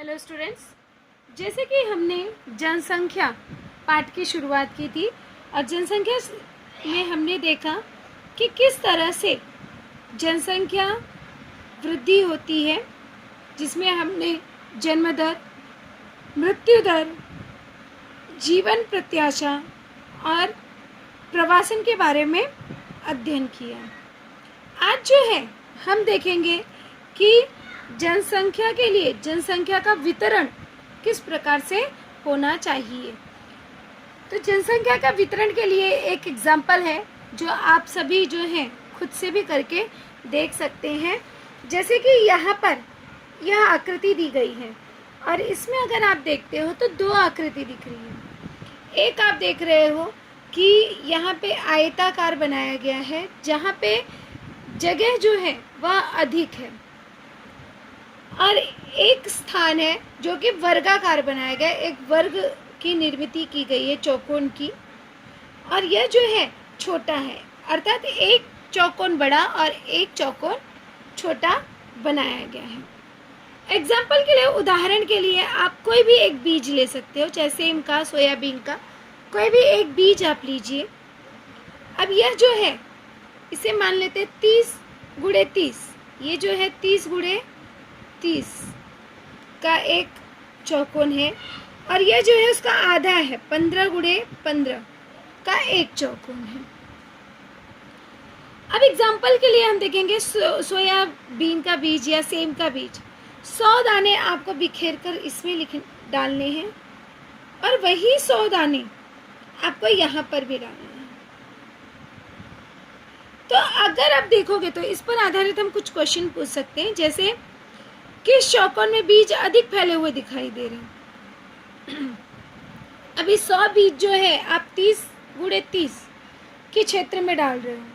Hello students, जैसे कि हमने जनसंख्या पाठ की शुरुआत की थी और जनसंख्या में हमने देखा कि किस तरह से जनसंख्या वृद्धि होती है, जिसमें हमने जन्म दर, मृत्यु दर, जीवन प्रत्याशा और प्रवासन के बारे में अध्ययन किया। आज जो है हम देखेंगे कि जनसंख्या के लिए जनसंख्या का वितरण किस प्रकार से होना चाहिए। तो जनसंख्या का वितरण के लिए एक एग्जाम्पल है जो आप सभी जो हैं खुद से भी करके देख सकते हैं। जैसे कि यहाँ पर यह आकृति दी गई है और इसमें अगर आप देखते हो तो दो आकृति दिख रही है। एक आप देख रहे हो कि यहाँ पे आयताकार बनाया गया है जहाँ पे जगह जो है वह अधिक है, और एक स्थान है जो कि वर्गाकार बनाया गया है, एक वर्ग की निर्मित की गई है चौकोन की, और यह जो है छोटा है, अर्थात एक चौकोन बड़ा और एक चौकोन छोटा बनाया गया है। एग्जाम्पल के लिए, उदाहरण के लिए आप कोई भी एक बीज ले सकते हो, चाहे सेम का, सोयाबीन का, कोई भी एक बीज आप लीजिए। अब यह जो है इसे मान लेते हैं 30 गुणे 30, ये जो है 30 गुणे 30 का एक चौकोन है, और यह जो है उसका आधा है 15 गुणे 15 का एक चौकोन है। अब एग्जाम्पल के लिए हम देखेंगे सोयाबीन का बीज या सेम का बीज, 100 दाने आपको बिखेर कर इसमें डालने हैं और वही 100 दाने आपको यहाँ पर भी डालने हैं। तो अगर आप देखोगे तो इस पर आधारित हम कुछ क्वेश्चन पूछ सकते हैं, जैसे किस चौकोन में बीज अधिक फैले हुए दिखाई दे रहे हैं। अभी 100 बीज जो है आप 30 गुणे 30 के क्षेत्र में डाल रहे हो,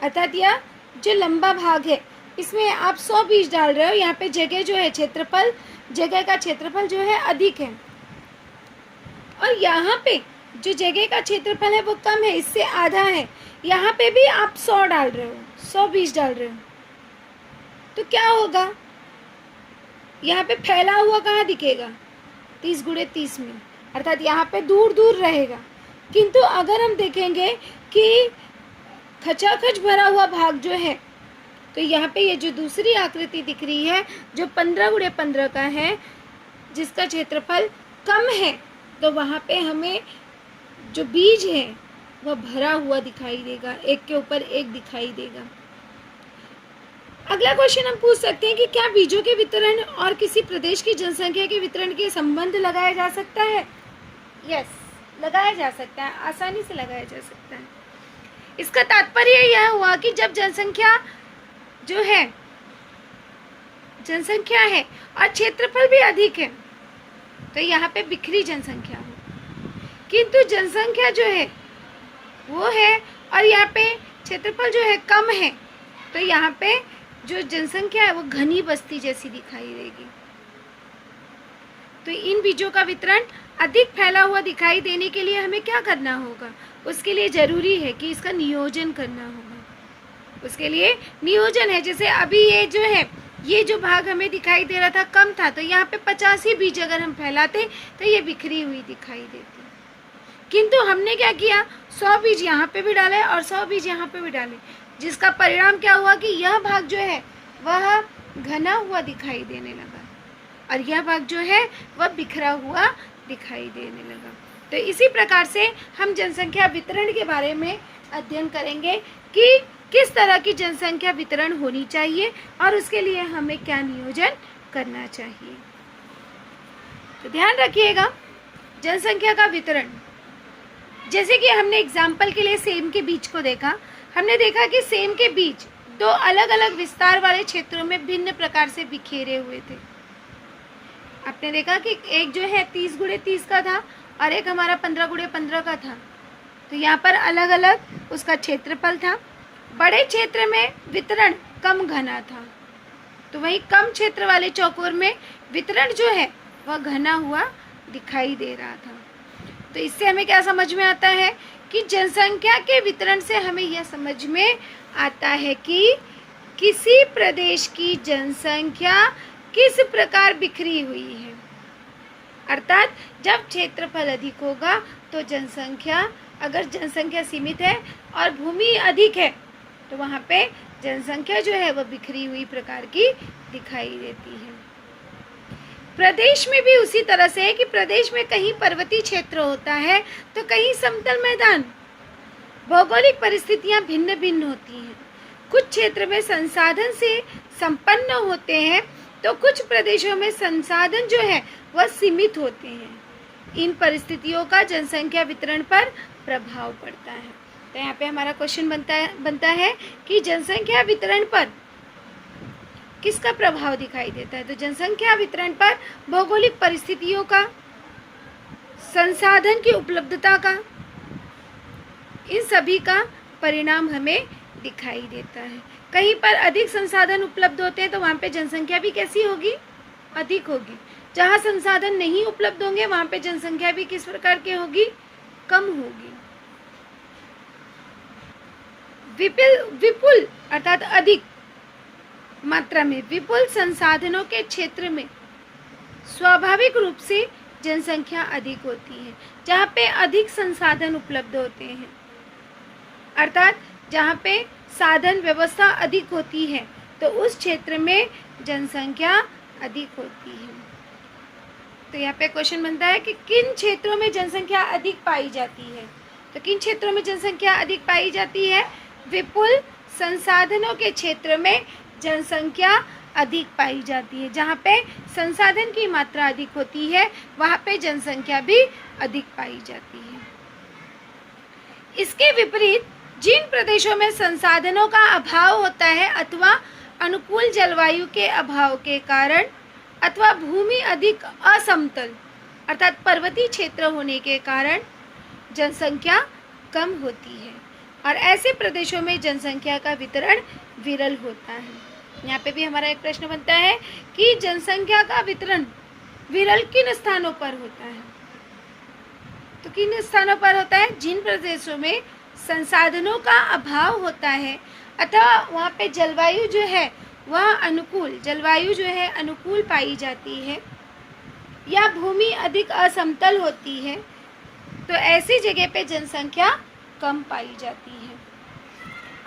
अर्थात यह जो लंबा भाग है इसमें आप 100 बीज डाल रहे हो। यहाँ पे जगह जो है क्षेत्रफल, जगह का क्षेत्रफल जो है अधिक है, और यहाँ पे जो जगह का क्षेत्रफल है वो कम है, इससे आधा है। यहाँ पे भी आप 100 डाल रहे हो, 100 बीज डाल रहे हो, तो क्या होगा, यहाँ पे फैला हुआ कहाँ दिखेगा, 30 गुणे 30 में, अर्थात यहाँ पे दूर दूर रहेगा। किंतु अगर हम देखेंगे कि खचाखच भरा हुआ भाग जो है, तो यहाँ पे ये जो दूसरी आकृति दिख रही है जो 15 गुणे 15 का है, जिसका क्षेत्रफल कम है, तो वहाँ पे हमें जो बीज है वह भरा हुआ दिखाई देगा, एक के ऊपर एक दिखाई देगा। अगला क्वेश्चन हम पूछ सकते हैं कि क्या बीजों के वितरण और किसी प्रदेश की जनसंख्या के वितरण के संबंध लगाया जा सकता है? यस, लगाया जा सकता है, आसानी से लगाया जा सकता है। इसका तात्पर्य यह हुआ कि जब जनसंख्या जो है, जनसंख्या है और क्षेत्रफल भी अधिक है, तो यहाँ पे बिखरी जनसंख्या हो, किंतु जनसंख्या जो है वो है और यहाँ पे क्षेत्रफल जो है कम है, तो यहाँ पे जो जनसंख्या है वो घनी बस्ती जैसी दिखाई देगी। तो इन बीजों का वितरण अधिक फैला हुआ दिखाई देने के लिए हमें क्या करना होगा? उसके लिए जरूरी है कि इसका नियोजन करना होगा। उसके लिए नियोजन है, जैसे अभी ये जो है, ये जो भाग हमें दिखाई दे रहा था कम था, तो यहाँ पे 50 ही बीज अगर हम फैलाते तो ये बिखरी हुई दिखाई देती। किंतु हमने क्या किया, 100 बीज यहाँ पे भी डाले और 100 बीज यहाँ पे भी डाले, जिसका परिणाम क्या हुआ कि यह भाग जो है वह घना हुआ दिखाई देने लगा और यह भाग जो है वह बिखरा हुआ दिखाई देने लगा। तो इसी प्रकार से हम जनसंख्या वितरण के बारे में अध्ययन करेंगे कि किस तरह की जनसंख्या वितरण होनी चाहिए और उसके लिए हमें क्या नियोजन करना चाहिए। तो ध्यान रखिएगा, जनसंख्या का वितरण, जैसे कि हमने एग्जाम्पल के लिए सेम के बीज को देखा, हमने देखा कि सेम के बीज दो अलग अलग विस्तार वाले क्षेत्रों में भिन्न प्रकार से बिखेरे हुए थे। आपने देखा कि एक जो है 30 गुणे 30 का था और एक हमारा 15 गुणे 15 का था, तो यहाँ पर अलग अलग उसका क्षेत्रफल था। बड़े क्षेत्र में वितरण कम घना था, तो वहीं कम क्षेत्र वाले चौकोर में वितरण जो है वह घना हुआ दिखाई दे रहा था। तो इससे हमें क्या समझ में आता है कि जनसंख्या के वितरण से हमें यह समझ में आता है कि किसी प्रदेश की जनसंख्या किस प्रकार बिखरी हुई है। अर्थात जब क्षेत्रफल अधिक होगा तो जनसंख्या, अगर जनसंख्या सीमित है और भूमि अधिक है तो वहाँ पे जनसंख्या जो है वह बिखरी हुई प्रकार की दिखाई देती है। प्रदेश में भी उसी तरह से है कि प्रदेश में कहीं पर्वतीय क्षेत्र होता है तो कहीं समतल मैदान। भौगोलिक परिस्थितियां भिन्न भिन्न होती हैं। कुछ क्षेत्र में संसाधन से संपन्न होते हैं तो कुछ प्रदेशों में संसाधन जो है वह सीमित होते हैं। इन परिस्थितियों का जनसंख्या वितरण पर प्रभाव पड़ता है। तो यहाँ पे हमारा क्वेश्चन बनता है कि जनसंख्या वितरण पर किसका प्रभाव दिखाई देता है। तो जनसंख्या वितरण पर भौगोलिक परिस्थितियों का, संसाधन की उपलब्धता का, इन सभी का परिणाम हमें दिखाई देता है। कहीं पर अधिक संसाधन उपलब्ध होते हैं तो वहाँ पे जनसंख्या भी कैसी होगी, अधिक होगी। जहाँ संसाधन नहीं उपलब्ध होंगे वहाँ पे जनसंख्या भी किस प्रकार की होगी, कम होगी। विपुल अर्थात अधिक मात्रा में विपुल संसाधनों के क्षेत्र में स्वाभाविक रूप से जनसंख्या अधिक होती है। जहाँ पे अधिक संसाधन उपलब्ध होते हैं, अर्थात जहाँ पे साधन व्यवस्था अधिक होती है तो उस क्षेत्र में जनसंख्या अधिक होती है। तो यहाँ पे क्वेश्चन बनता है कि किन क्षेत्रों में जनसंख्या अधिक पाई जाती है। तो किन क्षेत्रों में जनसंख्या अधिक पाई जाती है, विपुल संसाधनों के क्षेत्र में जनसंख्या अधिक पाई जाती है। जहाँ पे संसाधन की मात्रा अधिक होती है वहाँ पे जनसंख्या भी अधिक पाई जाती है। इसके विपरीत जिन प्रदेशों में संसाधनों का अभाव होता है अथवा अनुकूल जलवायु के अभाव के कारण अथवा भूमि अधिक असमतल अर्थात पर्वतीय क्षेत्र होने के कारण जनसंख्या कम होती है और ऐसे प्रदेशों में जनसंख्या का वितरण विरल होता है। यहाँ पे भी हमारा एक प्रश्न बनता है कि जनसंख्या का वितरण विरल किन स्थानों पर होता है। तो किन स्थानों पर होता है, जिन प्रदेशों में संसाधनों का अभाव होता है अथवा वहाँ पे जलवायु जो है वह अनुकूल पाई जाती है या भूमि अधिक असमतल होती है तो ऐसी जगह पे जनसंख्या कम पाई जाती है।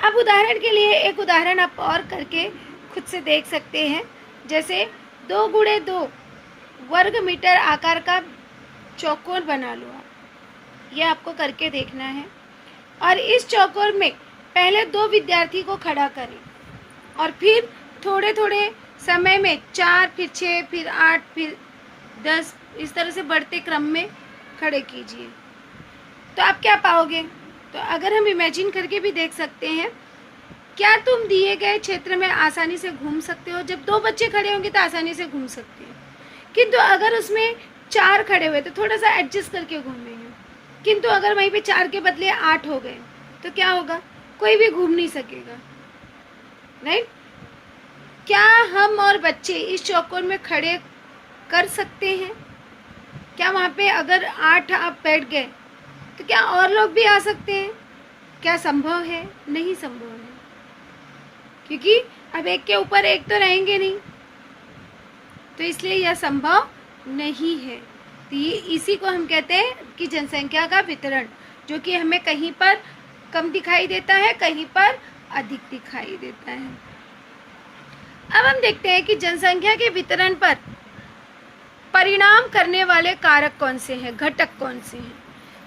अब उदाहरण के लिए एक उदाहरण आप और करके खुद से देख सकते हैं। जैसे 2x2 वर्ग मीटर आकार का चौकोर बना लो आप, ये आपको करके देखना है। और इस चौकोर में पहले 2 विद्यार्थी को खड़ा करें और फिर थोड़े थोड़े समय में 4, फिर 6, फिर 8, फिर 10 इस तरह से बढ़ते क्रम में खड़े कीजिए। तो आप क्या पाओगे। तो अगर हम इमेजिन करके भी देख सकते हैं, क्या तुम दिए गए क्षेत्र में आसानी से घूम सकते हो। जब 2 बच्चे खड़े होंगे तो आसानी से घूम सकते हैं, किंतु अगर उसमें 4 खड़े हुए तो थोड़ा सा एडजस्ट करके घूमेंगे। किंतु अगर वहीं पे 4 के बदले 8 हो गए तो क्या होगा, कोई भी घूम नहीं सकेगा, राइट। क्या हम और बच्चे इस चौकोर में खड़े कर सकते हैं। क्या वहाँ पे अगर 8 आप बैठ गए तो क्या और लोग भी आ सकते हैं। क्या संभव है, नहीं संभव है, क्योंकि अब एक के ऊपर एक तो रहेंगे नहीं, तो इसलिए यह संभव नहीं है। तो ये इसी को हम कहते हैं कि जनसंख्या का वितरण, जो कि हमें कहीं पर कम दिखाई देता है, कहीं पर अधिक दिखाई देता है। अब हम देखते हैं कि जनसंख्या के वितरण पर परिणाम करने वाले कारक कौन से हैं, घटक कौन से हैं।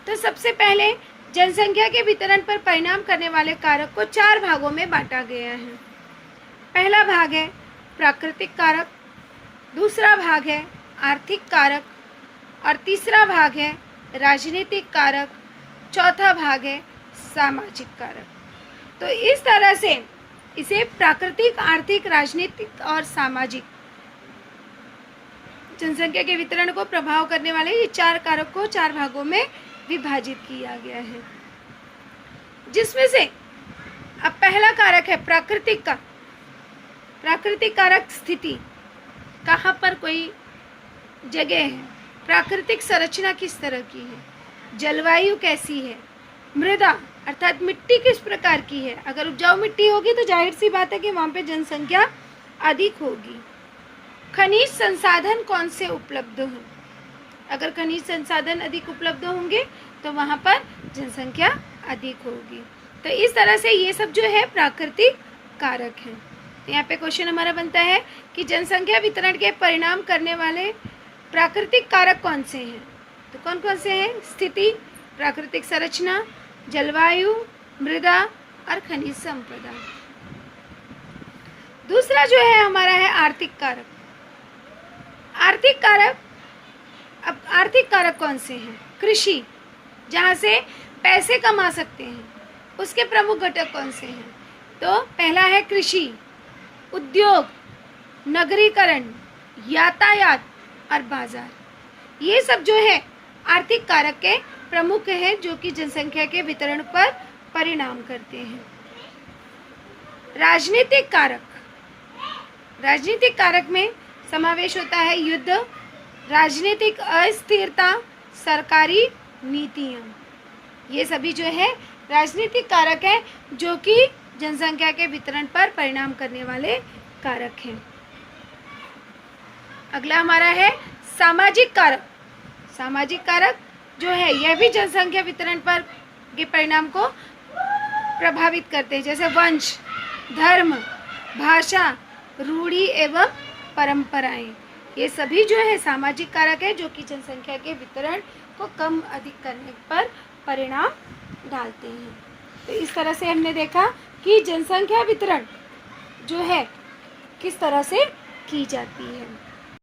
तो सबसे पहले जनसंख्या के वितरण पर परिणाम करने वाले कारक को 4 भागों में बांटा गया है। पहला भाग है प्राकृतिक कारक, दूसरा भाग है आर्थिक कारक और तीसरा भाग है राजनीतिक कारक, चौथा भाग है सामाजिक कारक। तो इस तरह से इसे प्राकृतिक, आर्थिक, राजनीतिक और सामाजिक जनसंख्या के वितरण को प्रभाव करने वाले ये 4 कारक को 4 भागों में विभाजित किया गया है, जिसमें से अब पहला कारक है प्राकृतिक का। प्राकृतिक कारक स्थिति, कहाँ पर कोई जगह है, प्राकृतिक संरचना किस तरह की है, जलवायु कैसी है, मृदा अर्थात मिट्टी किस प्रकार की है। अगर उपजाऊ मिट्टी होगी तो जाहिर सी बात है कि वहाँ पे जनसंख्या अधिक होगी। खनिज संसाधन कौन से उपलब्ध हों। अगर खनिज संसाधन अधिक उपलब्ध होंगे तो वहाँ पर जनसंख्या अधिक होगी। तो इस तरह से ये सब जो है प्राकृतिक कारक हैं। तो यहाँ पे क्वेश्चन हमारा बनता है कि जनसंख्या वितरण के परिणाम करने वाले प्राकृतिक कारक कौन से हैं। तो कौन कौन से हैं? स्थिति, प्राकृतिक संरचना, जलवायु, मृदा और खनिज संपदा। दूसरा जो है हमारा है आर्थिक कारक। आर्थिक कारक, अब आर्थिक कारक कौन से हैं? कृषि, जहाँ से पैसे कमा सकते हैं, उसके प्रमुख घटक कौन से हैं? तो पहला है कृषि, उद्योग, नगरीकरण, यातायात और बाजार। ये सब जो है आर्थिक कारक के प्रमुख हैं जो कि जनसंख्या के वितरण पर परिणाम करते हैं। राजनीतिक कारक, राजनीतिक कारक में समावेश होता है युद्ध, राजनीतिक अस्थिरता, सरकारी नीतियाँ। ये सभी जो है राजनीतिक कारक हैं जो कि जनसंख्या के वितरण पर परिणाम करने वाले कारक हैं। अगला हमारा है सामाजिक कारक। सामाजिक कारक जो है यह भी जनसंख्या वितरण पर के परिणाम को प्रभावित करते हैं, जैसे वंश, धर्म, भाषा, रूढ़ी एवं परंपराएं। ये सभी जो है सामाजिक कारक है जो कि जनसंख्या के वितरण को कम अधिक करने पर परिणाम डालते हैं। तो इस तरह से हमने देखा कि जनसंख्या वितरण जो है किस तरह से की जाती है।